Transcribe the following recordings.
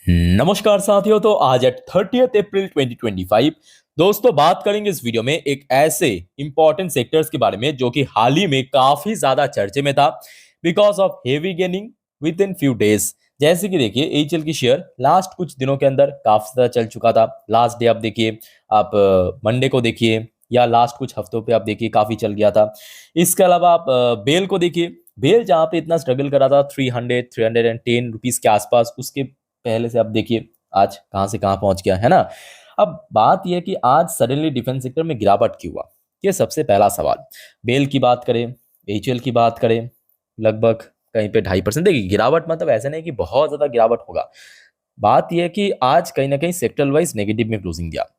नमस्कार साथियों। तो आज है 30 अप्रैल 2025। दोस्तों, बात करेंगे इस वीडियो में एक ऐसे इंपॉर्टेंट सेक्टर्स के बारे में जो कि हाल ही में काफी ज्यादा चर्चे में था because of heavy gaining with in few days. जैसे कि देखिए, एचएल की शेयर लास्ट कुछ दिनों के अंदर काफी ज्यादा चल चुका था। लास्ट डे आप देखिए, आप मंडे को देखिए या लास्ट कुछ हफ्तों पे आप देखिए काफी चल गया था। इसके अलावा आप बेल को देखिए। बेल जहाँ पे इतना स्ट्रगल करा था 310 के आसपास, उसके पहले से आप देखिए आज कहां से कहां पहुंच गया है ना। अब बात यह है कि आज सडनली डिफेंस सेक्टर में गिरावट क्यों हुआ, ये सबसे पहला सवाल। बेल की बात करें, एचएल की बात करें, लगभग कहीं पे 2.5%। देखिए, गिरावट मतलब ऐसा नहीं कि बहुत ज्यादा गिरावट होगा। बात यह है कि आज कहीं ना कहीं सेक्टर वाइज नेगेटिव में क्लोजिंग दिया।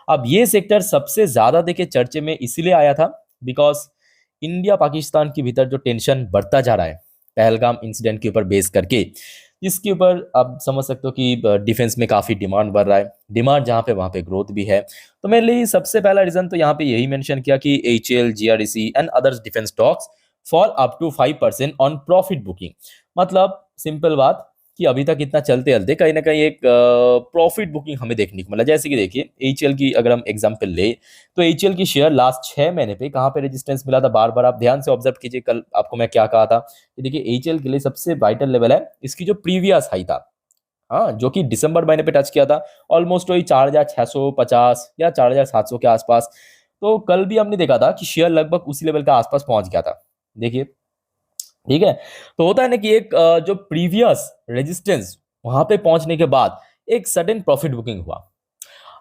अब ये सेक्टर सबसे ज्यादा देखिए चर्चे में इसलिए आया था बिकॉज इंडिया पाकिस्तान के भीतर जो टेंशन बढ़ता जा रहा है पहलगाम इंसिडेंट के ऊपर बेस करके, इसके ऊपर आप समझ सकते हो कि डिफेंस में काफी डिमांड बढ़ रहा है। डिमांड जहाँ पे वहाँ पे ग्रोथ भी है। तो मेरे लिए सबसे पहला रीजन तो यहाँ पे यही मेंशन किया कि H L GRDC and others defence stocks fall up to 5% on profit booking. मतलब सिंपल बात कि अभी तक इतना चलते चलते कहीं ना कहीं एक प्रॉफिट बुकिंग हमें देखने को मिला। जैसे कि देखिए, एचएल की अगर हम एग्जांपल ले तो एचएल की शेयर लास्ट 6 महीने पे कहाँ पे रेजिस्टेंस मिला था, बार बार आप ध्यान से ऑब्जर्व कीजिए। कल आपको मैं क्या कहा था कि देखिए, एचएल के लिए सबसे वाइटल लेवल है इसकी जो प्रीवियस हाई था, हाँ, जो कि दिसंबर महीने पे टच किया था। ऑलमोस्ट वही 4,650 या 4,700 के आसपास। तो कल भी हमने देखा था कि शेयर लगभग उसी लेवल के आसपास पहुंच गया था। देखिए, ठीक है। तो होता है ना कि एक जो प्रीवियस रेजिस्टेंस वहां पे पहुंचने के बाद एक सडन प्रॉफिट बुकिंग हुआ।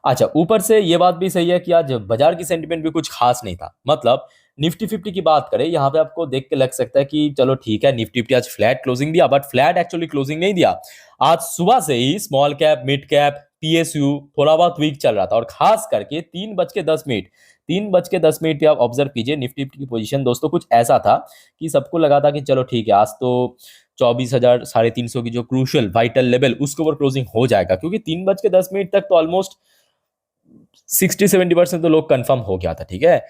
अच्छा, ऊपर से ये बात भी सही है कि आज बाजार की सेंटिमेंट भी कुछ खास नहीं था। मतलब निफ्टी फिफ्टी की बात करें, यहाँ पे आपको देख के लग सकता है कि चलो ठीक है, निफ्टी फिफ्टी आज फ्लैट क्लोजिंग दिया, बट फ्लैट एक्चुअली क्लोजिंग नहीं दिया। आज सुबह से ही small cap, mid cap, PSU थोड़ा बहुत वीक चल रहा था। और खास करके 3:10 पे आप ऑब्जर्व कीजिए निफ्टी फिफ्टी की पोजीशन। दोस्तों, कुछ ऐसा था कि सबको लगा था कि चलो ठीक है, आज तो 24,350 की जो क्रूशल वाइटल लेवल उसके ऊपर क्लोजिंग हो जाएगा, क्योंकि 3:10 तक तो ऑलमोस्ट 60-70% तो लोग कंफर्म हो गया था। ठीक है,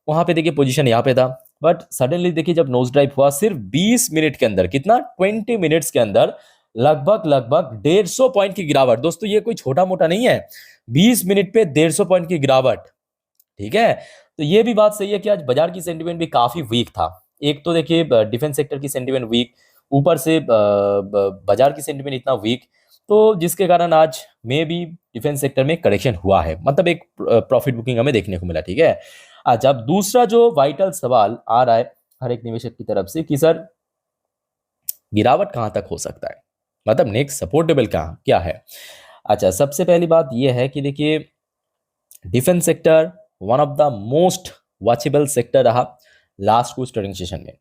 वहां पे देखिए पोजीशन यहाँ पे था। बट सडनली देखिए, जब नोज ड्राइव हुआ सिर्फ 20 मिनट के अंदर, कितना 20 मिनट्स के अंदर लगभग लगभग 150 पॉइंट की गिरावट। दोस्तों, ये कोई छोटा मोटा नहीं है, 20 मिनट पे 150 पॉइंट की गिरावट। ठीक है, तो ये भी बात सही है कि आज बाजार की सेंटिमेंट भी काफी वीक था। एक तो देखिए डिफेंस सेक्टर की सेंटिमेंट वीक, ऊपर से बाजार की सेंटिमेंट इतना वीक, तो जिसके कारण आज में भी डिफेंस सेक्टर में करेक्शन हुआ है। मतलब एक प्रॉफिट बुकिंग हमें देखने को मिला। ठीक है। अच्छा, अब दूसरा जो वाइटल सवाल आ रहा है हर एक निवेशक की तरफ से कि सर, गिरावट कहां तक हो सकता है, मतलब नेक्स्ट सपोर्ट लेवल कहाँ क्या है। अच्छा, सबसे पहली बात यह है कि देखिए, defence sector one of the most watchable sector रहा लास्ट कुछ ट्रेडिंग सेशन में।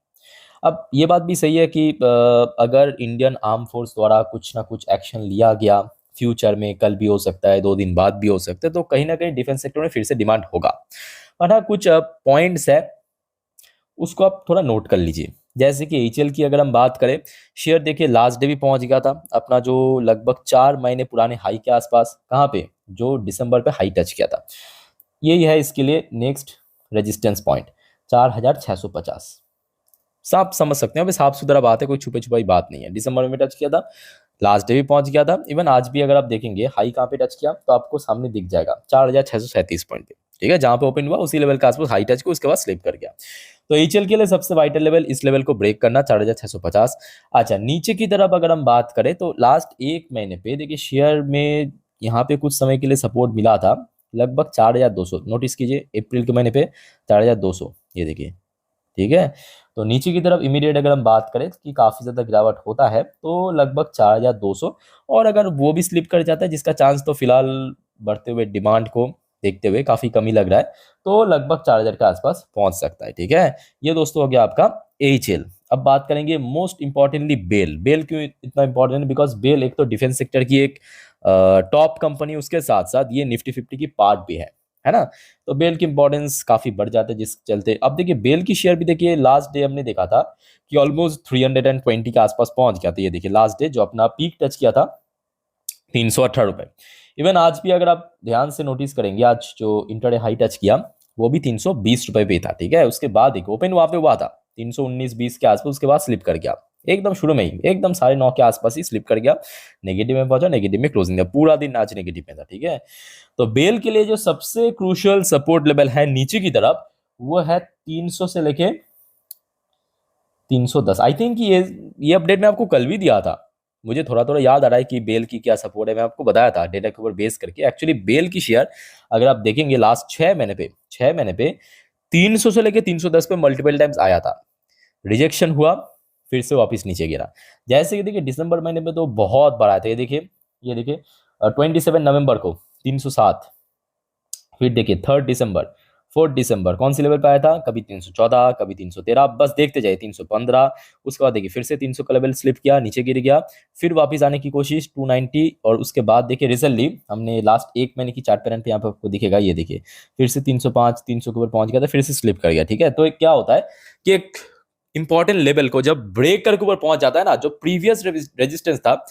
अब ये बात भी सही है कि अगर इंडियन आर्म फोर्स द्वारा कुछ ना कुछ एक्शन लिया गया फ्यूचर में, कल भी हो सकता है, 2 दिन बाद भी हो सकता है, तो कहीं ना कहीं डिफेंस सेक्टर में फिर से डिमांड होगा। और हाँ, कुछ पॉइंट्स है उसको आप थोड़ा नोट कर लीजिए। जैसे कि एचएल की अगर हम बात करें, शेयर देखिए लास्ट डे भी पहुंच गया था अपना जो लगभग 4 महीने पुराने हाई के आसपास, कहाँ पे, जो दिसंबर पे हाई टच किया था। यही है इसके लिए नेक्स्ट रेजिस्टेंस पॉइंट, 4,650। साफ समझ सकते हैं, अभी साफ सुथरा बात है, कोई छुपे छुपाई बात नहीं है। दिसंबर में टच किया था, लास्ट डे भी पहुंच गया था। इवन आज भी अगर आप देखेंगे हाई कहाँ पे टच किया तो आपको सामने दिख जाएगा 4,637 पॉइंट पे। ठीक है, जहां पे ओपन हुआ उसी लेवल के आसपास हाई टच को उसके बाद स्लिप कर गया। तो एचएल के लिए सबसे वाइटल लेवल इस लेवल को ब्रेक करना, 4,650। अच्छा, नीचे की तरफ अगर हम बात करें तो लास्ट 1 महीने पे देखिए शेयर में यहाँ पे कुछ समय के लिए सपोर्ट मिला था, लगभग 4,200। नोटिस कीजिए अप्रैल के महीने पे 4,200, ये देखिए। ठीक है, तो नीचे की तरफ इमीडिएट अगर हम बात करें कि काफी ज्यादा गिरावट होता है तो लगभग 4,200। और अगर वो भी स्लिप कर जाता है, जिसका चांस तो फिलहाल बढ़ते हुए डिमांड को देखते हुए काफी कमी लग रहा है, तो लगभग 4,000 के आसपास पहुंच सकता है। ठीक है, ये दोस्तों हो गया आपका एचएल। अब बात करेंगे मोस्ट इंपॉर्टेंटली बेल। बेल क्यों इतना इंपॉर्टेंट है, बिकॉज बेल एक तो डिफेंस सेक्टर की एक टॉप कंपनी, उसके साथ साथ ये निफ्टी फिफ्टी की पार्ट भी है ना। तो बेल की इंपॉर्टेंस काफी बढ़ जाते हैं, जिस चलते अब देखिए बेल की शेयर भी देखिए लास्ट डे हमने देखा था कि ऑलमोस्ट 320 के आसपास पहुंच गया था। ये देखिए लास्ट डे जो अपना पीक टच किया था 318 रुपए। इवन आज भी अगर आप ध्यान से नोटिस करेंगे, आज जो इंटरडे हाई टच किया वो भी 320 रुपए पे था। ठीक है, उसके बाद एक ओपन वहां पे हुआ था 319-20 के आसपास, उसके बाद स्लिप कर गया। एकदम शुरू में ही एकदम 9:30 के आसपास ही स्लिप कर गया, नेगेटिव में पहुंचा, नेगेटिव में क्लोजिंग दिया, पूरा दिन आज नेगेटिव में था। ठीक है, तो बेल के लिए जो सबसे क्रूशियल सपोर्ट लेवल है नीचे की तरफ वो है 300 से लेके 310। आई थिंक ये अपडेट मैं आपको कल भी दिया था, मुझे थोड़ा थोड़ा याद आ रहा है कि बेल की क्या सपोर्ट है, मैं आपको बताया था डेटा के ऊपर बेस करके। एक्चुअली बेल की शेयर अगर आप देखेंगे लास्ट 6 महीने पे 300 से लेके 310 पे मल्टीपल टाइम्स आया था, रिजेक्शन हुआ, फिर से वापस नीचे गिरा। जैसे कि देखिए दिसंबर महीने में तो बहुत बार आया था, ये देखिए 27 नवंबर को 307, फिर देखिए 3 दिसंबर 4 दिसंबर कौन सी लेवल पे आया था, कभी 314, कभी 313, बस देखते जाइए 315। उसके बाद देखिए फिर से 300 का लेवल स्लिप किया, नीचे गिर गया, फिर वापस आने की कोशिश 290, और उसके बाद देखिए रिसेंटली हमने लास्ट 1 महीने की चार्ट पैटर्न पे यहाँ पे आपको दिखेगा, ये देखिए फिर से 305 300 के ऊपर पहुंच गया था, फिर से स्लिप कर गया। ठीक है, तो क्या होता है कि एक इंपॉर्टेंट लेवल को जब ब्रेक करके ऊपर पहुंच जाता है ना, जो प्रीवियस रेजिस्टेंस था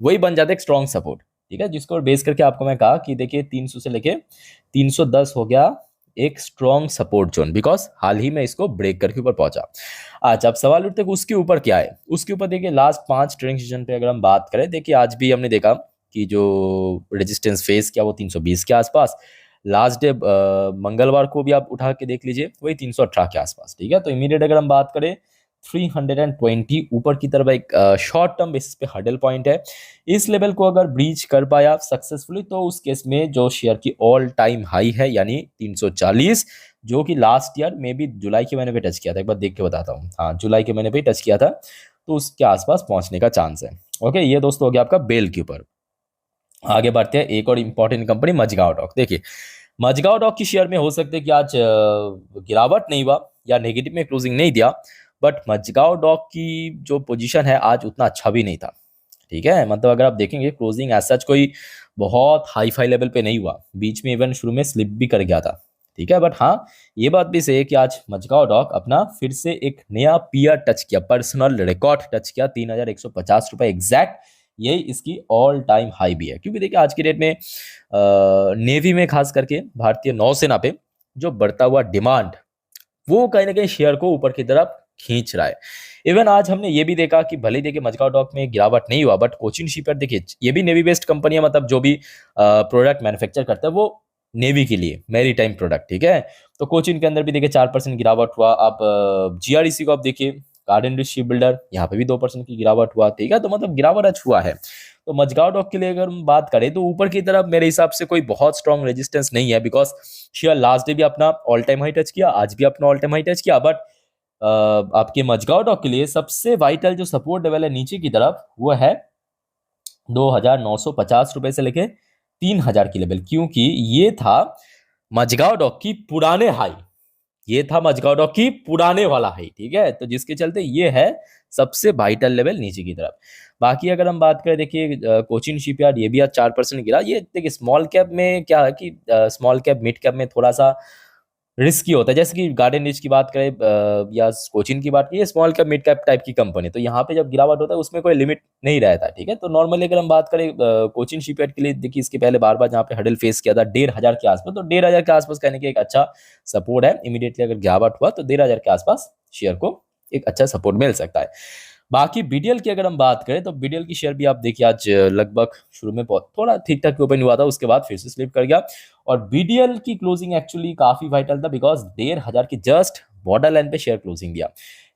वही बन जाता है एक स्ट्रॉन्ग सपोर्ट। ठीक है, जिसको बेस करके आपको मैं कहा कि देखिए 300 से लेके 310 हो गया एक स्ट्रॉन्ग सपोर्ट जोन, बिकॉज हाल ही में इसको ब्रेक करके ऊपर पहुंचा। आज अब सवाल उठते हैं कि उसके ऊपर क्या है। उसके ऊपर देखिए लास्ट 5 ट्रेडिंग सेशन पे अगर हम बात करें, देखिए आज भी हमने देखा कि जो रेजिस्टेंस फेस किया वो 320 के आसपास, लास्ट डे मंगलवार को भी आप उठा के देख लीजिए वही 318 के आसपास। ठीक है, तो इमीडिएट अगर हम बात करें 320 ऊपर की तरफ एक शॉर्ट टर्म बेसिस पे हर्डल पॉइंट है। इस लेवल को अगर ब्रीच कर पाया सक्सेसफुली तो उस केस में जो शेयर की ऑल टाइम हाई है यानी 340, जो कि लास्ट ईयर में भी जुलाई के महीने पे टच किया था, एक बार देख के बताता हूँ, हाँ जुलाई के महीने पे टच किया था, तो उसके आसपास पहुंचने का चांस है। ओके, ये दोस्तों हो गया आपका बेल के ऊपर। आगे बढ़ते हैं, एक और इंपॉर्टेंट कंपनी मजगांव डॉक। देखिए मजगांव डॉक की शेयर में हो सकता है कि आज गिरावट नहीं हुआ या नेगेटिव में क्लोजिंग नहीं दिया, बट मजगांव डॉक की जो पोजीशन है आज उतना अच्छा भी नहीं था। ठीक है, मतलब अगर आप देखेंगे क्लोजिंग एज सच कोई बहुत हाई फाई लेवल पे नहीं हुआ, बीच में इवन शुरू में स्लिप भी कर गया था। ठीक है, बट हाँ ये बात भी सही है कि आज मजगांव डॉक अपना फिर से एक नया पीआर टच किया, पर्सनल रिकॉर्ड टच किया, 3,150 रुपए एग्जैक्ट, यही इसकी ऑल टाइम हाई भी है। क्योंकि देखिए आज की डेट में नेवी में खास करके भारतीय नौसेना पे जो बढ़ता हुआ डिमांड वो कहीं ना कहीं शेयर को ऊपर की तरफ खींच रहा है। इवन आज हमने ये भी देखा कि भले ही देखिए मजगांव डॉक में गिरावट नहीं हुआ, बट कोचिन शिपयार्ड देखिए ये भी नेवी बेस्ड कंपनी है, मतलब जो भी प्रोडक्ट मैन्युफैक्चर करता है वो नेवी के लिए मैरी टाइम प्रोडक्ट। ठीक है, तो कोचिन के अंदर भी देखिए 4% गिरावट हुआ। आप जीआरडीसी को आप देखिए, गार्डन रिच शिप बिल्डर, यहाँ पे भी 2% की गिरावट हुआ। ठीक है, तो मतलब गिरावट आज हुआ है। तो मजगांव डॉक के लिए अगर हम बात करें तो ऊपर की तरफ मेरे हिसाब से कोई बहुत स्ट्रॉन्ग रेजिस्टेंस नहीं है, बिकॉज शेयर लास्ट डे भी अपना ऑल टाइम हाई टच किया, आज भी अपना ऑल टाइम हाई टच किया, बट आपके मजगांव डॉक के लिए सबसे वाइटल जो सपोर्ट लेवल है नीचे की तरफ वो है 2,950 रुपए से लेके 3,000 की लेवल, क्योंकि ये था मजगांव डॉक की पुराने हाई, ये था मजगांव डॉक की पुराने वाला हाई। ठीक है, तो जिसके चलते ये है सबसे वाइटल लेवल नीचे की तरफ। बाकी अगर हम बात करें देखिए कोचिन शिपयार्ड ये भी आज 4% गिरा। ये देखिए स्मॉल कैप में क्या है कि स्मॉल कैप मिड कैप में थोड़ा सा रिस्की होता है, जैसे कि गार्डन रिच की बात करें या कोचिन की बात करें, small cap mid cap type की कंपनी, तो यहाँ पे जब गिरावट होता है उसमें कोई लिमिट नहीं रहता। ठीक है, तो नॉर्मली अगर हम बात करें कोचिन शिपयार्ड के लिए, देखिए इसके पहले बार बार जहाँ पे हडल फेस किया था 1,500 के आसपास, तो 1,500 के आसपास कहने की एक अच्छा सपोर्ट है। इमीडिएटली अगर गिरावट हुआ तो 1,500 के आसपास शेयर को एक अच्छा सपोर्ट मिल सकता है। बाकी बीडीएल की अगर हम बात करें तो बीडीएल की शेयर भी आप देखिए आज लगभग शुरू में थोड़ा ठीक ठाक ओपन हुआ था, उसके बाद फिर से स्लिप कर गया। और बीडीएल की क्लोजिंग एक्चुअली काफी वाइटल था, बिकॉज 1,500 की जस्ट बॉर्डर लाइन पे शेयर क्लोजिंग दिया।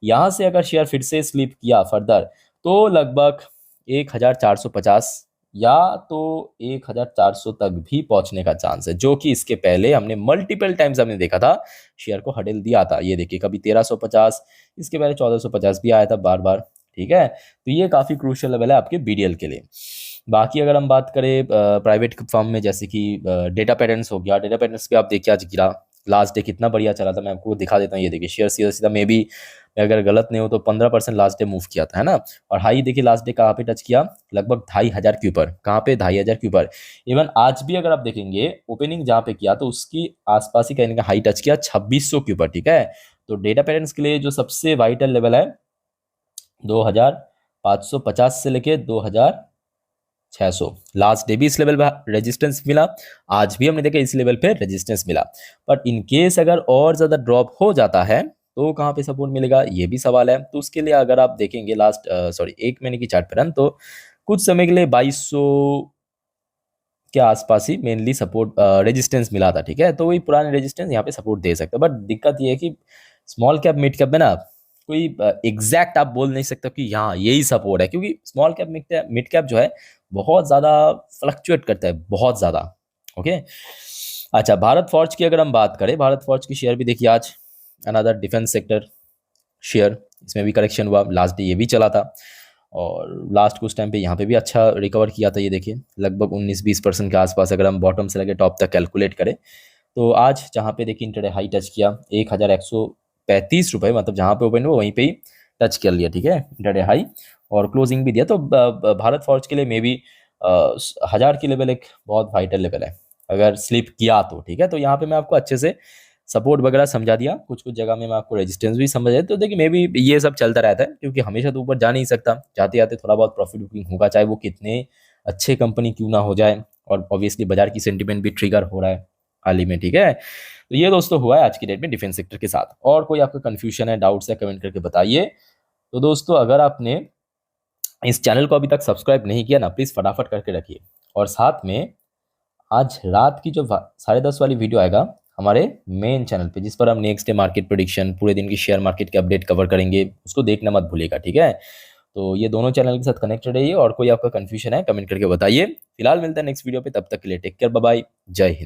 यहां से अगर शेयर फिर से स्लिप किया फर्दर तो लगभग 1,450 या तो 1,400 तक भी पहुंचने का चांस है, जो कि इसके पहले हमने मल्टीपल टाइम्स हमने देखा था शेयर को हडल दिया था। ये देखिए कभी 1,350, इसके पहले 1,450 भी आया था बार बार। ठीक है, तो ये काफी क्रूशियल लेवल है आपके बीडीएल के लिए। बाकी अगर हम बात करें प्राइवेट फर्म में, जैसे कि डेटा पैटर्न्स हो गया, डेटा पैटर्न्स पे आप देखिए आज गिरा, लास्ट डे कितना बढ़िया चला था, मैं आपको दिखा देता हूँ। ये देखिए शेयर सीधा सीधा, मे बी मैं अगर गलत नहीं हो तो 15% लास्ट डे मूव किया था, है ना। और हाई देखिए लास्ट डे कहाँ पे टच किया, लगभग 2,500 के ऊपर। कहाँ पे, 2,500 के ऊपर। इवन आज भी अगर आप देखेंगे ओपनिंग जहाँ पे किया तो उसकी आसपास ही कहने का हाई टच किया 2,600 के ऊपर। ठीक है, तो डेटा पैटर्न्स के लिए जो सबसे वाइटल लेवल है 2,550 से लेके 2,600, लास्ट डे भी इस लेवल पे रेजिस्टेंस मिला, आज भी हमने देखा इस लेवल पे रेजिस्टेंस मिला। बट इन केस अगर और ज्यादा ड्रॉप हो जाता है तो कहाँ पे सपोर्ट मिलेगा, ये भी सवाल है। तो उसके लिए अगर आप देखेंगे लास्ट 1 महीने की चार्ट पैटर्न, तो कुछ समय के लिए 2200 के आसपास ही मेनली सपोर्ट रेजिस्टेंस मिला था, ठीक है। तो वही पुराने रेजिस्टेंस यहाँ पे सपोर्ट दे सकते हैं। बट दिक्कत ये है कि स्मॉल कैप मिड कैप में ना कोई एग्जैक्ट आप बोल नहीं सकते कि यहाँ यही सपोर्ट है, क्योंकि स्मॉल कैप मिड कैप जो है बहुत ज़्यादा फ्लक्चुएट करता है, बहुत ज़्यादा। ओके, अच्छा, भारत फॉर्ज की अगर हम बात करें, भारत फॉर्ज की शेयर भी देखिए आज अनदर डिफेंस सेक्टर शेयर, इसमें भी करेक्शन हुआ, लास्ट डे ये भी चला था और लास्ट कुछ टाइम पे यहाँ पे भी अच्छा रिकवर किया था। ये देखिए लगभग 19-20% के आसपास अगर हम बॉटम से लगे टॉप तक कैलकुलेट करें, तो आज जहाँ पे देखिए इंटरडे हाई टच किया 1135 रुपये, मतलब जहाँ पे ओपन हुआ वहीं पे ही टच कर लिया, ठीक है, इंटरडे हाई, और क्लोजिंग भी दिया। तो भारत फॉर्ज के लिए मे बी 1000 की लेवल एक बहुत वाइटल लेवल है अगर स्लिप किया तो, ठीक है। तो यहाँ पे मैं आपको अच्छे से सपोर्ट वगैरह समझा दिया, कुछ कुछ जगह में मैं आपको रेजिस्टेंस भी समझ दिया। तो देखिए मे बी ये सब चलता रहता है, क्योंकि हमेशा तो ऊपर जा नहीं सकता, जाते जाते थोड़ा बहुत प्रॉफिट बुकिंग होगा, चाहे वो कितने अच्छे कंपनी क्यों ना हो जाए। और ऑब्वियसली बाजार की सेंटीमेंट भी ट्रिगर हो रहा है हाल ही में, ठीक है। तो ये दोस्तों हुआ है आज की डेट में डिफेंस सेक्टर के साथ। और कोई आपका कंफ्यूजन है, डाउट्स है, कमेंट करके बताइए। तो दोस्तों अगर आपने इस चैनल को अभी तक सब्सक्राइब नहीं किया ना, प्लीज़ फटाफट करके रखिए। और साथ में आज रात की जो 10:30 वाली वीडियो आएगा हमारे मेन चैनल पे, जिस पर हम नेक्स्ट डे मार्केट प्रेडिक्शन, पूरे दिन की शेयर मार्केट के अपडेट कवर करेंगे, उसको देखना मत भूलिएगा, ठीक है। तो ये दोनों चैनल के साथ कनेक्टेड रहिए, और कोई आपका कंफ्यूजन है कमेंट करके बताइए। फिलहाल मिलता है नेक्स्ट वीडियो पे, तब तक के लिए टेक केयर, बाय बाय, जय हिंद।